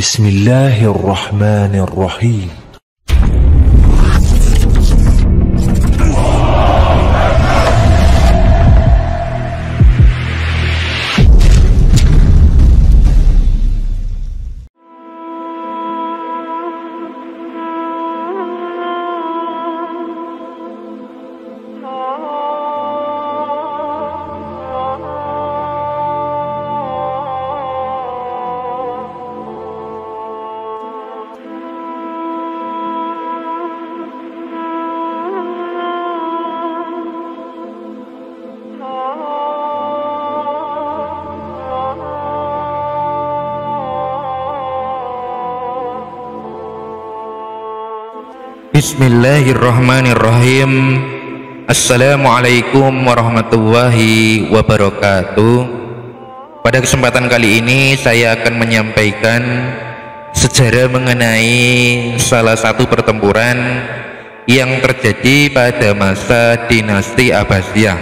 Bismillahirrahmanirrahim. Bismillahirrahmanirrahim. Assalamualaikum warahmatullahi wabarakatuh. Pada kesempatan kali ini saya akan menyampaikan sejarah mengenai salah satu pertempuran yang terjadi pada masa dinasti Abbasiyah.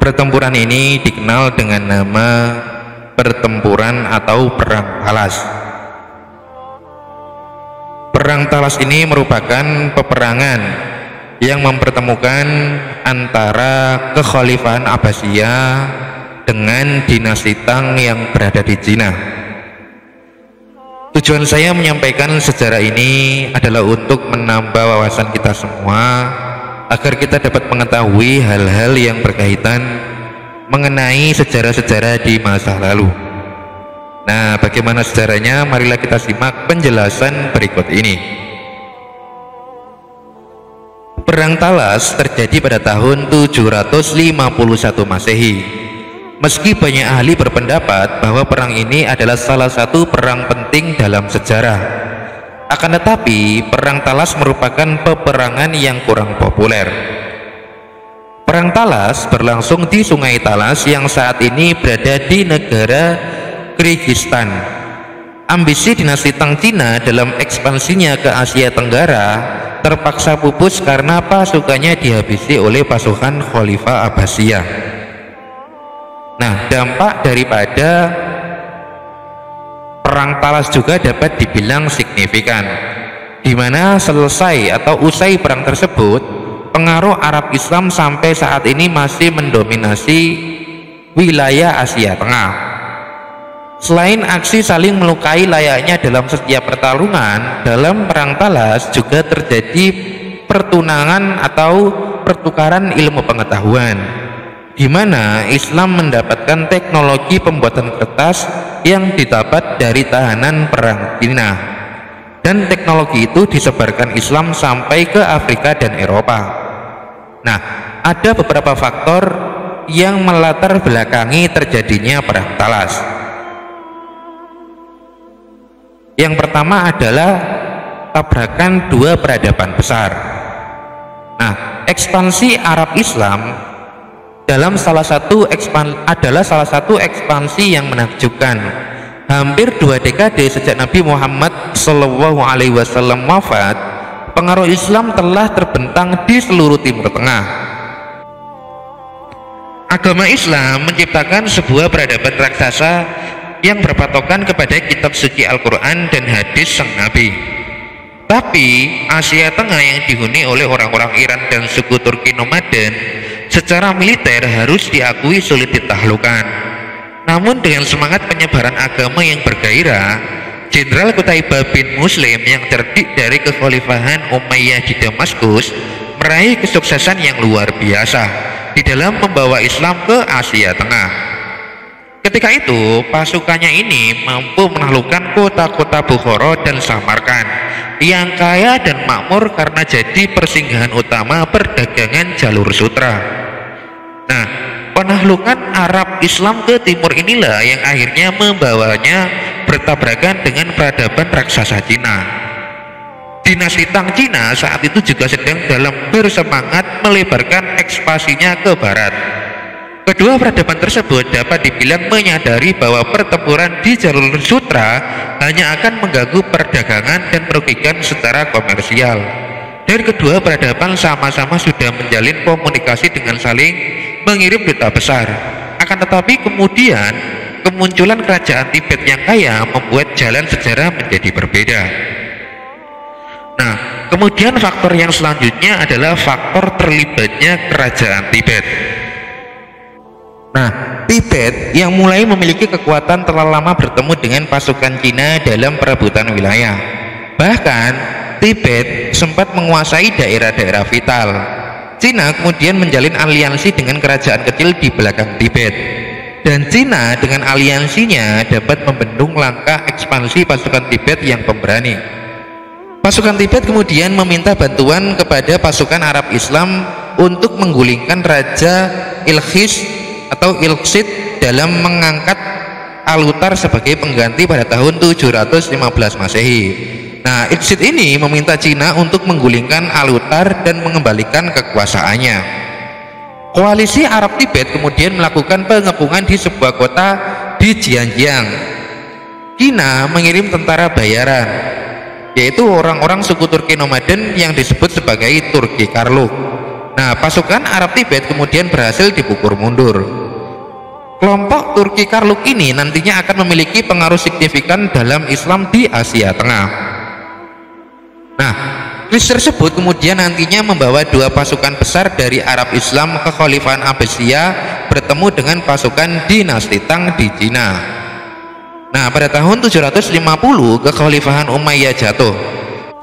Pertempuran ini dikenal dengan nama pertempuran atau Perang Talas. Perang Talas ini merupakan peperangan yang mempertemukan antara kekhalifahan Abbasiyah dengan dinasti Tang yang berada di Cina. Tujuan saya menyampaikan sejarah ini adalah untuk menambah wawasan kita semua agar kita dapat mengetahui hal-hal yang berkaitan mengenai sejarah-sejarah di masa lalu. Nah, bagaimana sejarahnya? Marilah kita simak penjelasan berikut ini. Perang Talas terjadi pada tahun 751 Masehi. Meski banyak ahli berpendapat bahwa perang ini adalah salah satu perang penting dalam sejarah, akan tetapi Perang Talas merupakan peperangan yang kurang populer. Perang Talas berlangsung di Sungai Talas yang saat ini berada di negara Kyrgyzstan. Ambisi dinasti Tang Cina dalam ekspansinya ke Asia Tenggara terpaksa pupus karena pasukannya dihabisi oleh pasukan Khalifah Abbasiyah. Nah, dampak daripada Perang Talas juga dapat dibilang signifikan, di mana selesai atau usai perang tersebut, pengaruh Arab Islam sampai saat ini masih mendominasi wilayah Asia Tengah. Selain aksi saling melukai layaknya dalam setiap pertarungan, dalam Perang Talas juga terjadi pertunangan atau pertukaran ilmu pengetahuan, di mana Islam mendapatkan teknologi pembuatan kertas yang didapat dari tahanan perang Cina, dan teknologi itu disebarkan Islam sampai ke Afrika dan Eropa. Nah, ada beberapa faktor yang melatar belakangi terjadinya Perang Talas. Yang pertama adalah tabrakan dua peradaban besar. Nah, ekspansi Arab Islam adalah salah satu ekspansi yang menakjubkan. Hampir 2 dekade sejak Nabi Muhammad SAW wafat, pengaruh Islam telah terbentang di seluruh Timur Tengah. Agama Islam menciptakan sebuah peradaban raksasa yang berpatokan kepada kitab suci Al-Quran dan hadis sang Nabi. Tapi Asia Tengah yang dihuni oleh orang-orang Iran dan suku Turki nomaden secara militer harus diakui sulit ditaklukkan. Namun dengan semangat penyebaran agama yang bergairah, Jenderal Qutaibah bin Muslim yang terdiri dari kekhalifahan Umayyah di Damaskus meraih kesuksesan yang luar biasa di dalam membawa Islam ke Asia Tengah. Ketika itu, pasukannya ini mampu menaklukkan kota-kota Bukhara dan Samarkand yang kaya dan makmur karena jadi persinggahan utama perdagangan jalur sutra. Nah, penaklukan Arab Islam ke timur inilah yang akhirnya membawanya bertabrakan dengan peradaban raksasa Cina. Dinasti Tang Cina saat itu juga sedang dalam bersemangat melebarkan ekspansinya ke barat. Kedua peradaban tersebut dapat dibilang menyadari bahwa pertempuran di jalur sutra hanya akan mengganggu perdagangan dan merugikan secara komersial. Dan kedua peradaban sama-sama sudah menjalin komunikasi dengan saling mengirim duta besar. Akan tetapi kemudian kemunculan kerajaan Tibet yang kaya membuat jalan sejarah menjadi berbeda. Nah, kemudian faktor yang selanjutnya adalah faktor terlibatnya kerajaan Tibet. Nah, Tibet yang mulai memiliki kekuatan telah lama bertemu dengan pasukan Cina dalam perebutan wilayah. Bahkan, Tibet sempat menguasai daerah-daerah vital. Cina kemudian menjalin aliansi dengan kerajaan kecil di belakang Tibet. Dan Cina dengan aliansinya dapat membendung langkah ekspansi pasukan Tibet yang pemberani. Pasukan Tibet kemudian meminta bantuan kepada pasukan Arab Islam untuk menggulingkan Raja Ilkis atau Ilksit dalam mengangkat Alutar sebagai pengganti pada tahun 715 Masehi. Nah, Ilksit ini meminta Cina untuk menggulingkan Alutar dan mengembalikan kekuasaannya. Koalisi Arab Tibet kemudian melakukan pengepungan di sebuah kota di Xinjiang. Cina mengirim tentara bayaran, yaitu orang-orang suku Turki nomaden yang disebut sebagai Turki Karluk. Nah, pasukan Arab Tibet kemudian berhasil dipukul mundur. Kelompok Turki Karluk ini nantinya akan memiliki pengaruh signifikan dalam Islam di Asia Tengah. Nah, kris tersebut kemudian nantinya membawa dua pasukan besar dari Arab Islam kekhalifahan Abbasiyah bertemu dengan pasukan dinasti Tang di Cina. Nah, pada tahun 750 kekhalifahan Umayyah jatuh,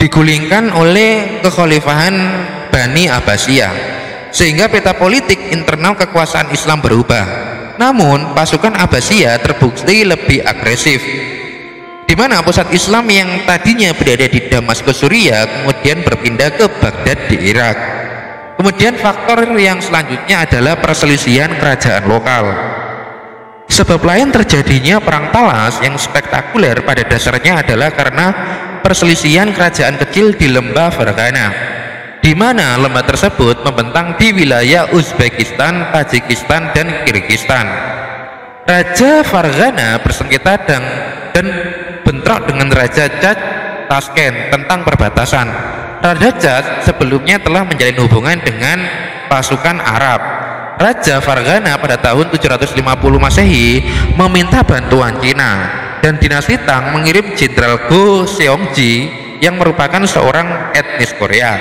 digulingkan oleh kekhalifahan Bani Abbasiyah, sehingga peta politik internal kekuasaan Islam berubah. Namun pasukan Abbasiyah terbukti lebih agresif, di mana pusat Islam yang tadinya berada di Damaskus Suriah kemudian berpindah ke Baghdad di Irak. Kemudian faktor yang selanjutnya adalah perselisihan kerajaan lokal. Sebab lain terjadinya perang Talas yang spektakuler pada dasarnya adalah karena perselisihan kerajaan kecil di lembah Fargana, di mana lembah tersebut membentang di wilayah Uzbekistan, Tajikistan, dan Kirgistan. Raja Fargana bersengketa dan bentrok dengan Raja Chad Tashkent tentang perbatasan. Raja Chad sebelumnya telah menjalin hubungan dengan pasukan Arab. Raja Fargana pada tahun 750 Masehi meminta bantuan Cina, dan dinasti Tang mengirim Jenderal Go Seongji yang merupakan seorang etnis Korea.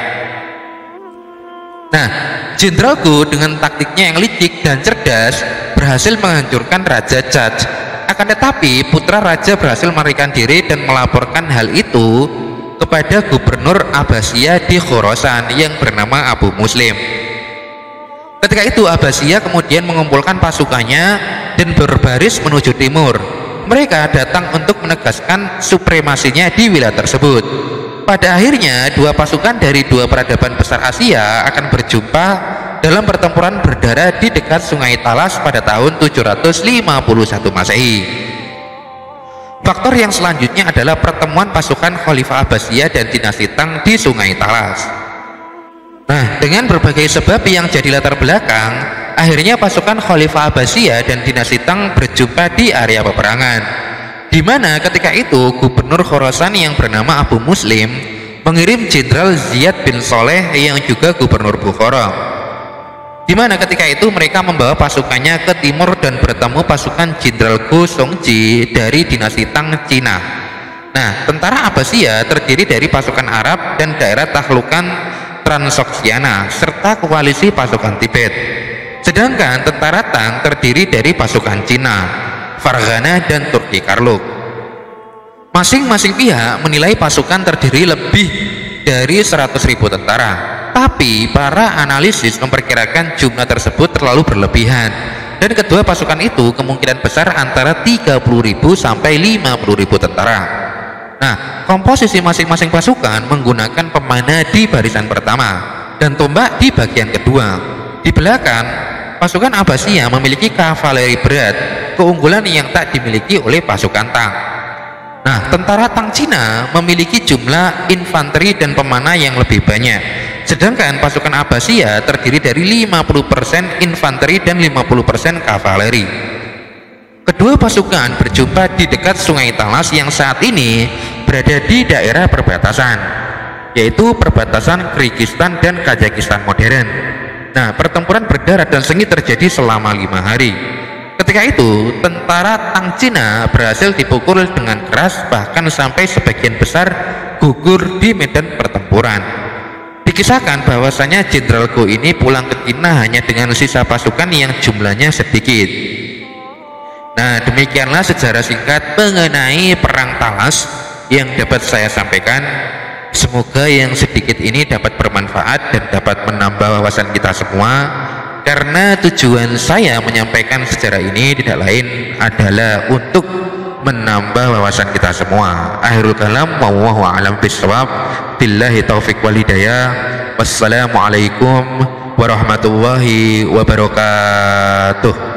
Nah, Jenderal Go dengan taktiknya yang licik dan cerdas berhasil menghancurkan Raja Chad. Akan tetapi putra raja berhasil melarikan diri dan melaporkan hal itu kepada gubernur Abbasiyah di Khorasan yang bernama Abu Muslim. Ketika itu Abbasiyah kemudian mengumpulkan pasukannya dan berbaris menuju timur. Mereka datang untuk menegaskan supremasinya di wilayah tersebut. Pada akhirnya dua pasukan dari dua peradaban besar Asia akan berjumpa dalam pertempuran berdarah di dekat Sungai Talas pada tahun 751 Masehi. Faktor yang selanjutnya adalah pertemuan pasukan Khalifah Abbasiyah dan dinasti Tang di Sungai Talas. Nah, dengan berbagai sebab yang jadi latar belakang, akhirnya pasukan Khalifah Abbasiyah dan dinasti Tang berjumpa di area peperangan, di mana ketika itu gubernur Khorasan yang bernama Abu Muslim mengirim Jenderal Ziyad bin Soleh yang juga gubernur Bukhara, di mana ketika itu mereka membawa pasukannya ke timur dan bertemu pasukan Jenderal Go Seongji dari dinasti Tang Cina. Nah, tentara Abbasiyah terdiri dari pasukan Arab dan daerah tahlukan Transoxiana serta koalisi pasukan Tibet. Sedangkan tentara Tang terdiri dari pasukan Cina, Fargana, dan Turki Karluk. Masing-masing pihak menilai pasukan terdiri lebih dari 100.000 tentara, tapi para analisis memperkirakan jumlah tersebut terlalu berlebihan, dan kedua pasukan itu kemungkinan besar antara 30.000 sampai 50.000 tentara. Nah, komposisi masing-masing pasukan menggunakan pemana di barisan pertama dan tombak di bagian kedua. Di belakang, pasukan Abbasiyah memiliki kavaleri berat, keunggulan yang tak dimiliki oleh pasukan Tang. Nah, tentara Tang Cina memiliki jumlah infanteri dan pemana yang lebih banyak, sedangkan pasukan Abbasiyah terdiri dari 50% infanteri dan 50% kavaleri. Kedua pasukan berjumpa di dekat Sungai Talas yang saat ini berada di daerah perbatasan, yaitu perbatasan Kirgistan dan Kazakhstan modern. Nah, pertempuran berdarah dan sengit terjadi selama 5 hari. Ketika itu, tentara Tang Cina berhasil dipukul dengan keras, bahkan sampai sebagian besar gugur di medan pertempuran. Dikisahkan bahwasanya Jenderal Go ini pulang ke Cina hanya dengan sisa pasukan yang jumlahnya sedikit. Nah, demikianlah sejarah singkat mengenai Perang Talas yang dapat saya sampaikan. Semoga yang sedikit ini dapat bermanfaat dan dapat menambah wawasan kita semua. Karena tujuan saya menyampaikan sejarah ini tidak lain adalah untuk menambah wawasan kita semua. Akhirul kalam, wallahu a'lam bishawab. Billahi taufik wal hidayah. Wassalamualaikum warahmatullahi wabarakatuh.